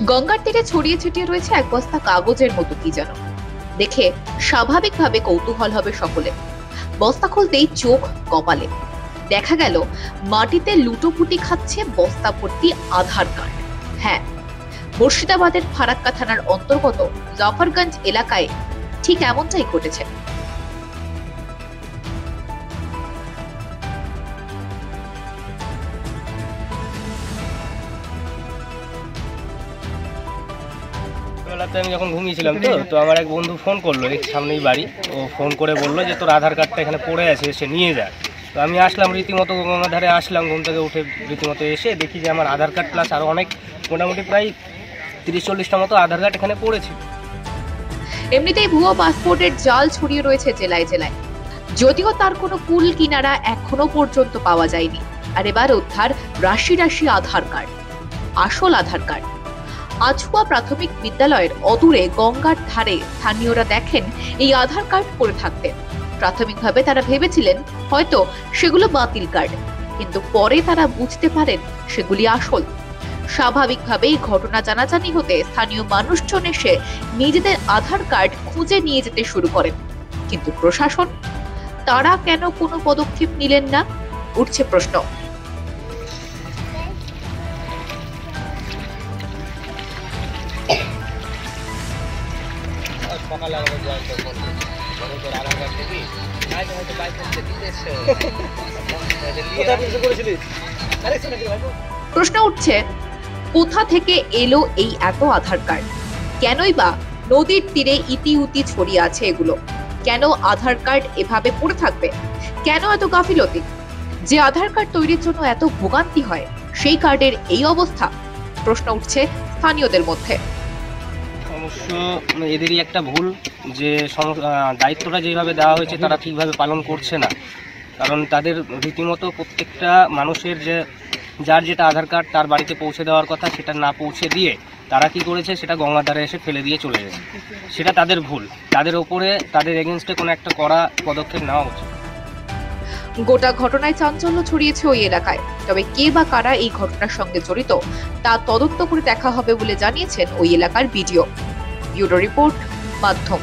গঙ্গার তীরে ছড়িয়ে ছিটিয়ে রয়েছে এক বস্তা কাগজের মতো কি যেন। দেখে স্বাভাবিকভাবে কৌতূহল হবে সকলে। বস্তা খুলতেই চোখ কপালে। দেখা গেল মাটিতে লুটোপুটি খাচ্ছে বস্তা ভর্তি আধার কার্ড। হ্যাঁ, মুর্শিদাবাদের ফারাক্কা থানার অন্তর্গত জাফরগঞ্জ এলাকায় ঠিক এমনটাই ঘটেছে। বেলাতে আমি যখন ঘুমিয়েছিলাম তো আমার এক বন্ধু ফোন করলো, এই সামনেই বাড়ি। ও ফোন করে বললো যে তোর আধার কার্ডটা এখানে পড়ে আছে, এসে নিয়ে যা। তো আমি আসলাম, রীতিমতো গঙ্গার ধারে আসলাম, ঘুম থেকে উঠে রীতিমতো এসে দেখি যে আমার আধার কার্ড প্লাস আরও অনেক, মোটামুটি প্রায় 30-40টা মতো আধার কার্ড এখানে পড়েছে। এমনিতেই ভুয়ো পাসপোর্টের জাল ছড়িয়ে রয়েছে জেলায় জেলায়, যদিও তার কোনো কুল কিনারা এখনো পর্যন্ত পাওয়া যায়নি। আর এবার উদ্ধার রাশি রাশি আধার কার্ড, আসল আধার কার্ড। আছুয়া প্রাথমিক বিদ্যালয়ের অদূরে গঙ্গার ধারে স্থানীয়রা দেখেন এই আধার কার্ড পড়ে থাকতে। প্রাথমিকভাবে তারা ভেবেছিলেন হয়তো সেগুলো বাতিল কার্ড, কিন্তু পরে তারা বুঝতে পারেন সেগুলি আসল। স্বাভাবিকভাবেই ঘটনা জানাজানি হতে স্থানীয় মানুষজন এসে নিজেদের আধার কার্ড খুঁজে নিয়ে যেতে শুরু করেন। কিন্তু প্রশাসন, তারা কেন কোনো পদক্ষেপ নিলেন না, উঠছে প্রশ্ন। প্রশ্ন উঠছে, কোথা থেকে এলো এই এত আধার কার্ড? কেনই বা নদীর তীরে ইতিউতি ছড়িয়ে আছে এগুলো? কেন আধার কার্ড এভাবে পড়ে থাকবে? কেন এত গাফিলতি? যে আধার কার্ড তৈরির জন্য এত ভোগান্তি হয়, সেই কার্ডের এই অবস্থা? প্রশ্ন উঠছে স্থানীয়দের মধ্যে। অবশ্য এদেরই একটা ভুল, যে দায়িত্বটা যেভাবে দেওয়া হয়েছে তারা ঠিকভাবে পালন করছে না। কারণ তাদের রীতিমতো প্রত্যেকটা মানুষের যে যার যেটা আধার কার্ড তার বাড়িতে পৌঁছে দেওয়ার কথা, সেটা না পৌঁছে দিয়ে তারা কি করেছে, সেটা গঙ্গার ধারে এসে ফেলে দিয়ে চলে গেছে। সেটা তাদের ভুল, তাদের ওপরে তাদের এগেনস্টে কোনো একটা কড়া পদক্ষেপ নেওয়া উচিত। গোটা ঘটনায় চাঞ্চল্য ছড়িয়েছে ওই এলাকায়। তবে কে বা কারা এই ঘটনার সঙ্গে জড়িত তা তদন্ত করে দেখা হবে বলে জানিয়েছেন ওই এলাকার বিডিও। ব্যুরো রিপোর্ট, মাধ্যম।